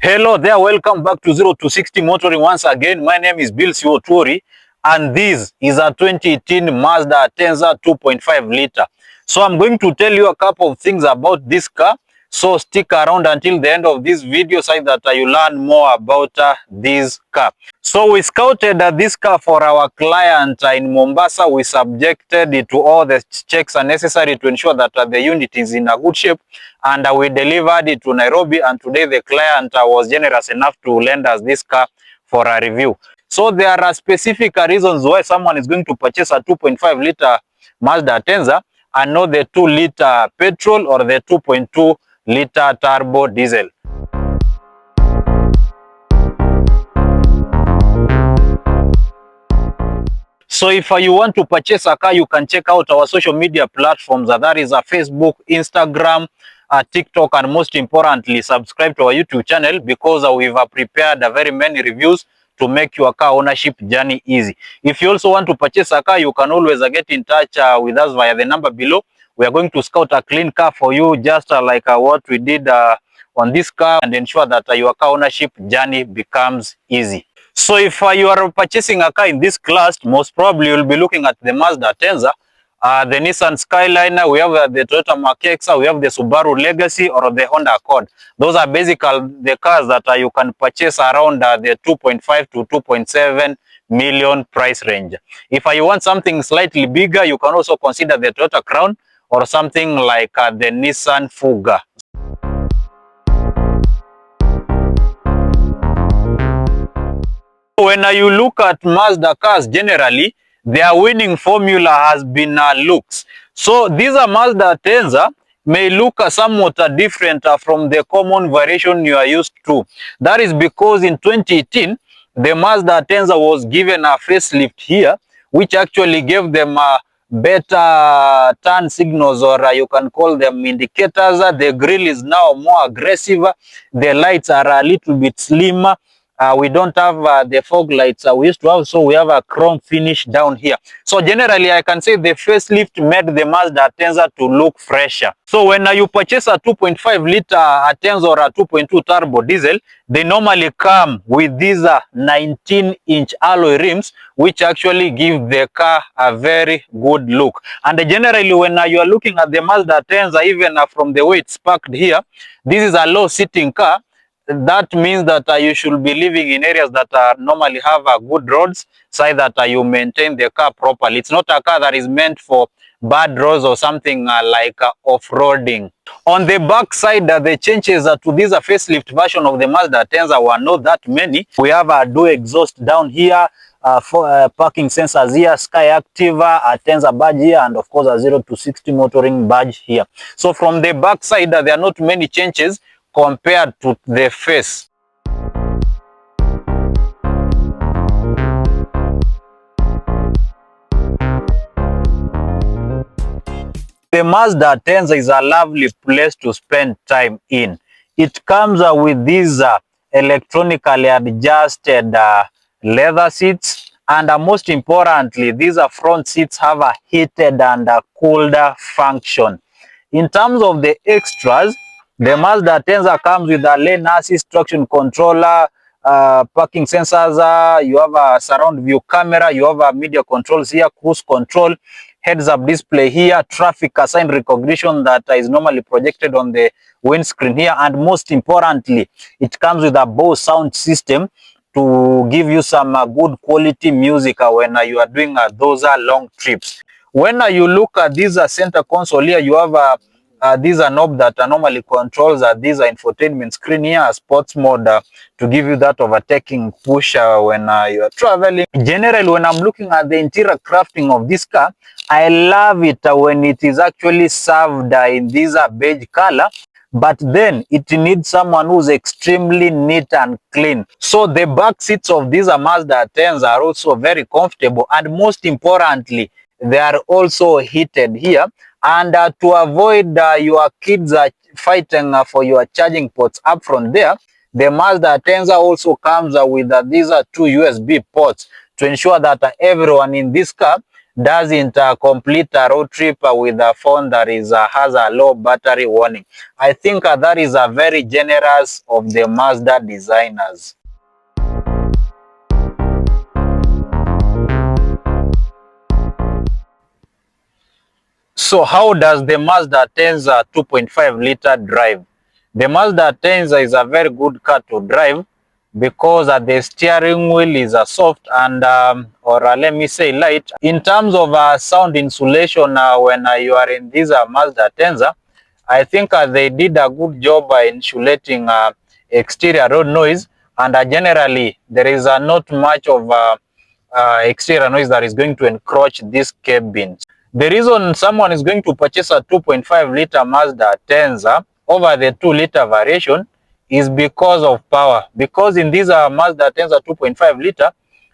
Hello there, welcome back to 0 to 60 Motoring once again. My name is Bill Siwotori and this is a 2018 Mazda Atenza 2.5 liter. So I'm going to tell you a couple of things about this car. So stick around until the end of this video so that you learn more about this car. So we scouted this car for our client in Mombasa. We subjected it to all the checks necessary to ensure that the unit is in a good shape, and we delivered it to Nairobi, and today the client was generous enough to lend us this car for a review. So there are specific reasons why someone is going to purchase a 2.5 liter Mazda Atenza and not the 2 liter petrol or the 2.2 liter turbo diesel. So if you want to purchase a car, you can check out our social media platforms. That is Facebook, Instagram, TikTok, and most importantly, subscribe to our YouTube channel because we've prepared very many reviews to make your car ownership journey easy. If you also want to purchase a car, you can always get in touch with us via the number below. We are going to scout a clean car for you, just like what we did on this car, and ensure that your car ownership journey becomes easy. So if you are purchasing a car in this class, most probably you'll be looking at the Mazda Atenza, the Nissan Skyline, we have the Toyota Mark-X, we have the Subaru Legacy or the Honda Accord. Those are basically the cars that you can purchase around the 2.5 to 2.7 million price range. If you want something slightly bigger, you can also consider the Toyota Crown or something like the Nissan Fuga. When you look at Mazda cars generally, their winning formula has been looks. So these Mazda Atenza may look somewhat different from the common variation you are used to. That is because in 2018, the Mazda Atenza was given a facelift here, which actually gave them better turn signals, or you can call them indicators. The grille is now more aggressive. The lights are a little bit slimmer. We don't have the fog lights we used to have, so we have a chrome finish down here. So generally, I can say the facelift made the Mazda Atenza to look fresher. So when you purchase a 2.5 liter Atenza or a 2.2 turbo diesel, they normally come with these 19-inch alloy rims, which actually give the car a very good look. And generally, when you are looking at the Mazda Atenza, even from the way it's parked here, this is a low-sitting car. That means that you should be living in areas that normally have good roads, so that you maintain the car properly. It's not a car that is meant for bad roads or something like off-roading. On the back side, the changes to this facelift version of the Mazda Atenza were not that many. We have a dual exhaust down here, for parking sensors here, Sky Active, Atenza badge here, and of course a 0 to 60 motoring badge here. So from the back side, there are not many changes compared to the face. The Mazda Atenza is a lovely place to spend time in. It comes with these electronically adjusted leather seats, and most importantly, these front seats have a heated and cooled function. In terms of the extras, the Mazda Atenza comes with a lane assist, traction controller, parking sensors, you have a surround view camera, you have a media controls here, cruise control, heads-up display here, traffic sign recognition that is normally projected on the windscreen here, and most importantly, it comes with a Bose sound system to give you some good quality music when you are doing those long trips. When you look at this center console here, you have these are knob that normally controls these infotainment screen here, sports mode to give you that overtaking push when you are traveling. Generally, when I'm looking at the interior crafting of this car, I love it when it is actually served in this beige color, but then it needs someone who's extremely neat and clean. So the back seats of these Mazda Atenza are also very comfortable, and most importantly, they are also heated here. And to avoid your kids fighting for your charging ports up front there, the Mazda Atenza also comes with these 2 USB ports to ensure that everyone in this car doesn't complete a road trip with a phone that has a low battery warning. I think that is very generous of the Mazda designers. So how does the Mazda Atenza 2.5 liter drive? The Mazda Atenza is a very good car to drive because the steering wheel is soft and let me say light. In terms of sound insulation, when you are in this Mazda Atenza, I think they did a good job by insulating exterior road noise, and generally there is not much of exterior noise that is going to encroach this cabin. The reason someone is going to purchase a 2.5 liter Mazda Atenza over the 2 liter variation is because of power. Because in this Mazda Atenza 2.5 liter,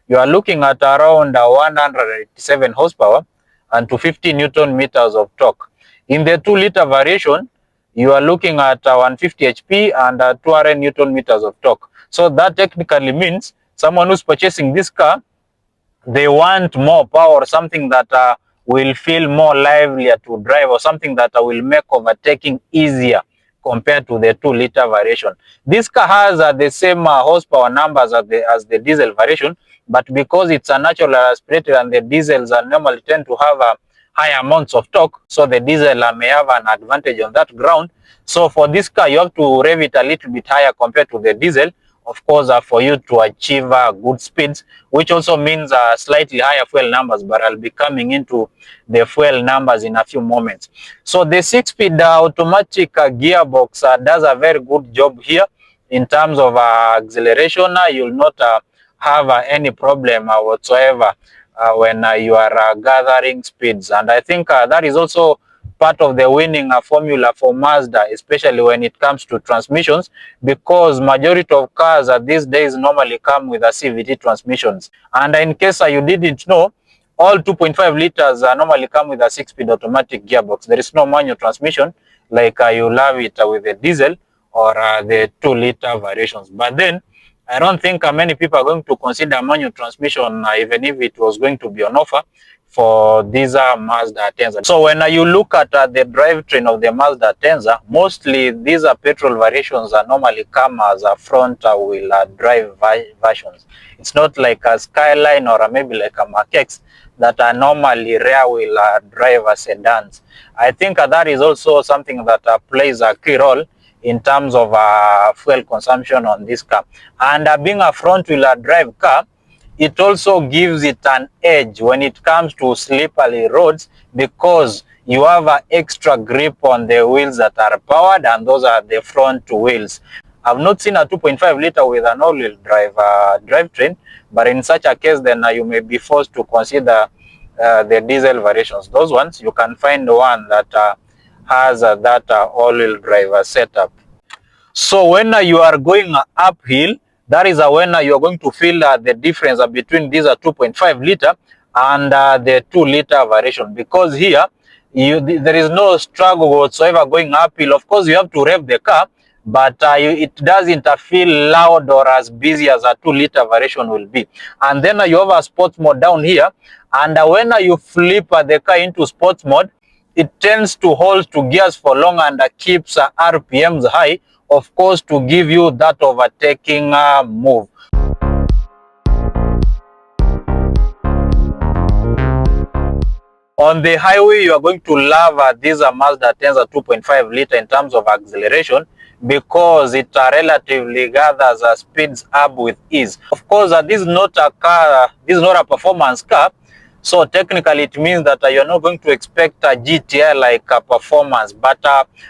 you are looking at around 187 horsepower and 250 Newton meters of torque. In the 2 liter variation, you are looking at 150 HP and 200 Newton meters of torque. So that technically means someone who's purchasing this car, they want more power, something that will feel more livelier to drive, or something that will make overtaking easier compared to the 2 liter variation. This car has the same horsepower numbers as the diesel variation, but because it's a natural aspirated and the diesels normally tend to have high amounts of torque, so the diesel may have an advantage on that ground. So for this car, you have to rev it a little bit higher compared to the diesel, of course, for you to achieve good speeds, which also means slightly higher fuel numbers, but I'll be coming into the fuel numbers in a few moments. So the 6-speed automatic gearbox does a very good job here in terms of acceleration. You'll not have any problem whatsoever when you are gathering speeds, and I think that is also part of the winning formula for Mazda, especially when it comes to transmissions, because majority of cars these days normally come with a CVT transmissions. And in case you didn't know, all 2.5 liters normally come with a 6-speed automatic gearbox. There is no manual transmission like you'll have it with the diesel or the 2 liter variations. But then I don't think many people are going to consider manual transmission, even if it was going to be on offer for these Mazda Atenza. So when you look at the drivetrain of the Mazda Atenza, mostly these petrol variations normally come as front wheel drive versions. It's not like a Skyline or maybe like a Mach-X that are normally rear wheel drive sedans. I think that is also something that plays a key role in terms of fuel consumption on this car. And being a front wheel drive car, it also gives it an edge when it comes to slippery roads, because you have an extra grip on the wheels that are powered, and those are the front wheels. I've not seen a 2.5 liter with an all-wheel drive drivetrain, but in such a case, then you may be forced to consider the diesel variations. Those ones, you can find one that has that all-wheel drive setup. So when you are going uphill, that is when you are going to feel the difference between this 2.5 liter and the 2 liter variation, because here there is no struggle whatsoever going uphill. Of course, you have to rev the car, but it doesn't feel loud or as busy as a 2 liter variation will be. And then you have a sports mode down here, and when you flip the car into sports mode, it tends to hold to gears for long and keeps RPMs high, of course, to give you that overtaking move. On the highway, you are going to love this Mazda Atenza 2.5 liter in terms of acceleration, because it relatively gathers speeds up with ease. Of course, this is not a car, this is not a performance car, so technically it means that you're not going to expect a GTI like performance, but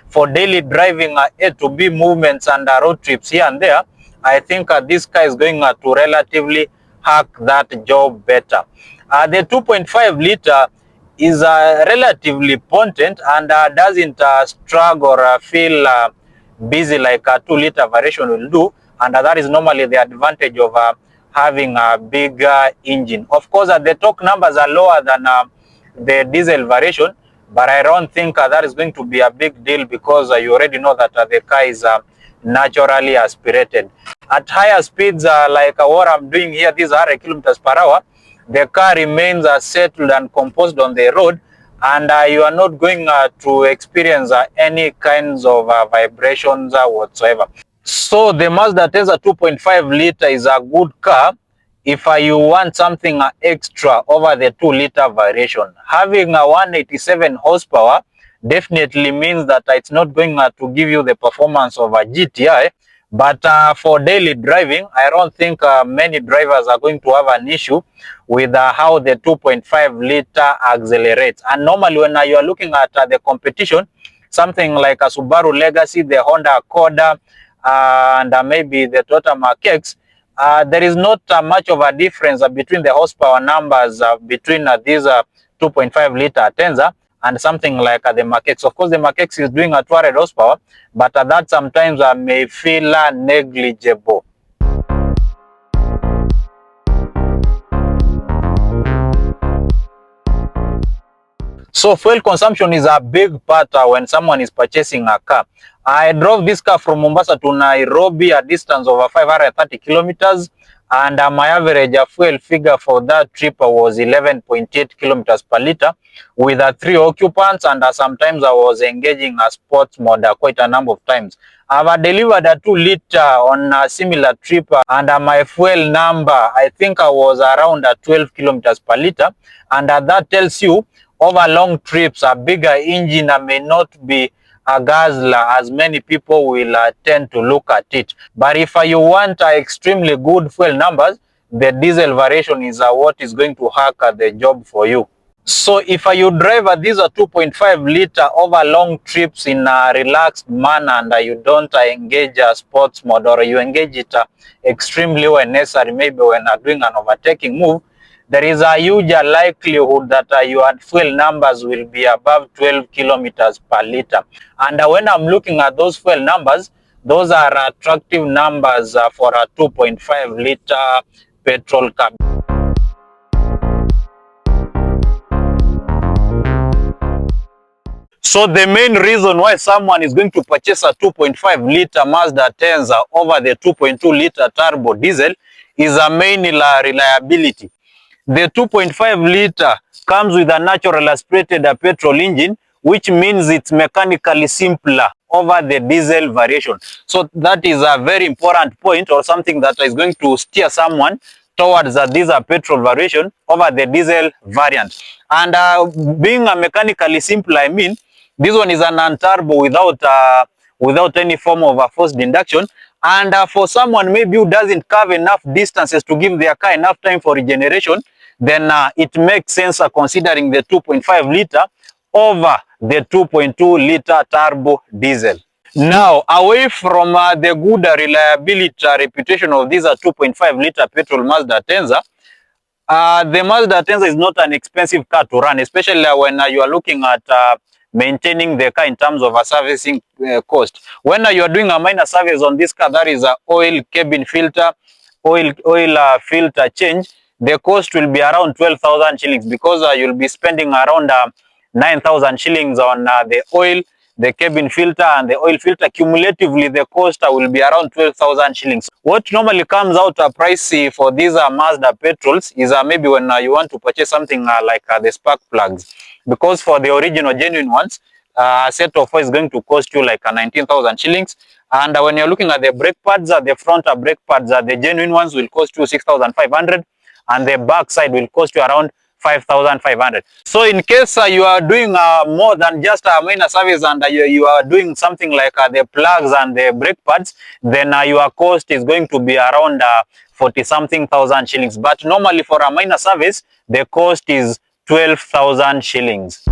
for daily driving, A to B movements and road trips here and there, I think this car is going to relatively hack that job better. The 2.5 liter is relatively potent and doesn't struggle or feel busy like a 2 liter variation will do, and that is normally the advantage of having a bigger engine. Of course, the torque numbers are lower than the diesel variation, but I don't think that is going to be a big deal, because you already know that the car is naturally aspirated. At higher speeds, like what I'm doing here, these are kilometers per hour, the car remains settled and composed on the road, and you are not going to experience any kinds of vibrations whatsoever. So the Mazda Atenza 2.5 liter is a good car if you want something extra over the 2 liter variation. Having a 187 horsepower definitely means that it's not going to give you the performance of a GTI, but for daily driving, I don't think many drivers are going to have an issue with how the 2.5 liter accelerates. And normally when you are looking at the competition, something like a Subaru Legacy, the Honda Accord, and maybe the Toyota Mark-X, there is not much of a difference between the horsepower numbers between these 2.5 liter Atenza and something like the Mark-X. Of course, the Mark-X is doing a 200 horsepower, but that sometimes may feel negligible. So fuel consumption is a big part when someone is purchasing a car. I drove this car from Mombasa to Nairobi, a distance of 530 kilometers, and my average fuel figure for that trip was 11.8 kilometers per liter with 3 occupants, and sometimes I was engaging a sports mode quite a number of times. I've delivered a 2 liter on a similar trip, and my fuel number, I think I was around 12 kilometers per liter, and that tells you over long trips, a bigger engine may not be a guzzler as many people will tend to look at it. But if you want extremely good fuel numbers, the diesel variation is what is going to hack the job for you. So if you drive these 2.5 liter over long trips in a relaxed manner and you don't engage a sports mode, or you engage it extremely when necessary, maybe when doing an overtaking move, there is a huge likelihood that your fuel numbers will be above 12 kilometers per liter. And when I'm looking at those fuel numbers, those are attractive numbers for a 2.5 liter petrol car. So the main reason why someone is going to purchase a 2.5 liter Mazda Atenza over the 2.2 liter turbo diesel is mainly reliability. The 2.5 liter comes with a natural aspirated petrol engine, which means it's mechanically simpler over the diesel variation. So that is a very important point, or something that is going to steer someone towards this petrol variation over the diesel variant. And being a mechanically simpler, I mean, this one is a non-turbo without any form of forced induction. And for someone maybe who doesn't cover enough distances to give their car enough time for regeneration, then it makes sense considering the 2.5 liter over the 2.2 liter turbo diesel. Now, away from the good reliability reputation of this 2.5 liter petrol Mazda Atenza, the Mazda Atenza is not an expensive car to run, especially when you are looking at maintaining the car in terms of a servicing cost. When you are doing a minor service on this car, that is oil, cabin filter, oil filter change, the cost will be around 12,000 shillings, because you'll be spending around 9,000 shillings on the oil, the cabin filter, and the oil filter. Cumulatively, the cost will be around 12,000 shillings. What normally comes out pricey for these Mazda petrols is maybe when you want to purchase something like the spark plugs, because for the original genuine ones, a set of four is going to cost you like 19,000 shillings. And when you're looking at the brake pads, the front brake pads, the genuine ones will cost you 6,500, and the back side will cost you around 5,500. So in case you are doing more than just a minor service, and you are doing something like the plugs and the brake pads, then your cost is going to be around 40-something thousand shillings. But normally for a minor service, the cost is 12,000 shillings.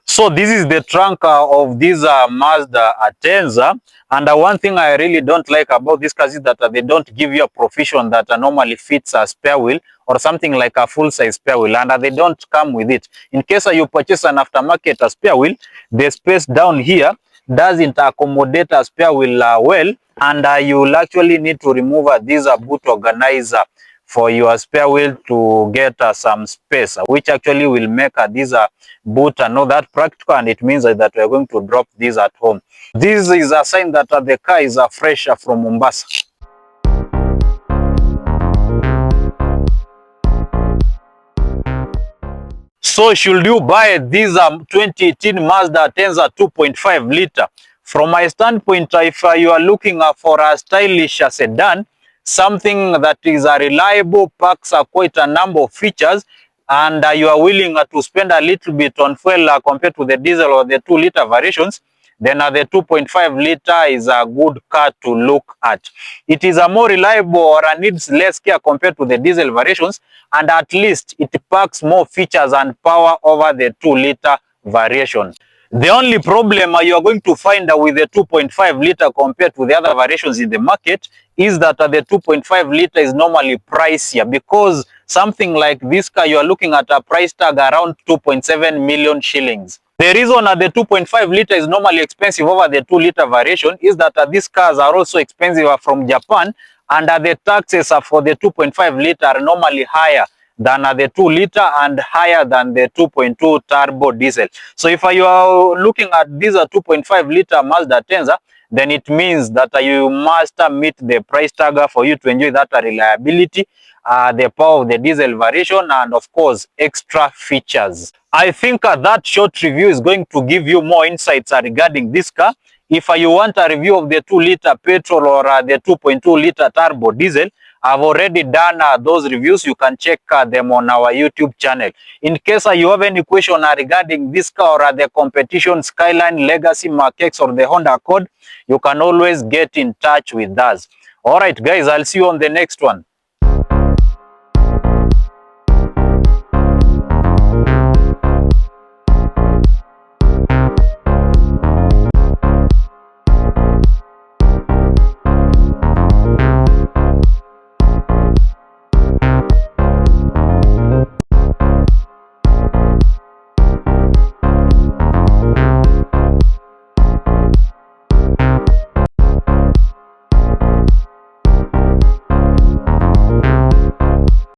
So this is the trunk of this Mazda Atenza, and one thing I really don't like about this car is that they don't give you a provision that normally fits a spare wheel or something like a full-size spare wheel, and they don't come with it. In case you purchase an aftermarket spare wheel, the space down here doesn't accommodate a spare wheel well, and you will actually need to remove this boot organizer for your spare wheel to get some space, which actually will make this boot not that practical, and it means that we are going to drop this at home. This is a sign that the car is fresh from Mombasa. So should you buy this 2018 Mazda Atenza 2.5 liter? From my standpoint, if you are looking for a stylish sedan, something that is reliable, packs quite a number of features, and you are willing to spend a little bit on fuel compared to the diesel or the 2-liter variations, then the 2.5 liter is a good car to look at. It is a more reliable or needs less care compared to the diesel variations, and at least it packs more features and power over the 2-liter variation. The only problem you are going to find with the 2.5 liter compared to the other variations in the market is that the 2.5 liter is normally pricier, because something like this car, you are looking at a price tag around 2.7 million shillings. The reason the 2.5 liter is normally expensive over the 2-liter variation is that these cars are also expensive from Japan, and the taxes for the 2.5 liter are normally higher than the 2-liter and higher than the 2.2 turbo diesel. So if you are looking at this 2.5 liter Mazda Atenza, then it means that you must meet the price tag for you to enjoy that reliability, the power of the diesel variation, and of course extra features. I think that short review is going to give you more insights regarding this car. If you want a review of the 2-liter petrol or the 2.2 liter turbo diesel, I've already done those reviews. You can check them on our YouTube channel. In case you have any question regarding this car or the competition, Skyline, Legacy, Mark-X, or the Honda Accord, you can always get in touch with us. All right, guys, I'll see you on the next one.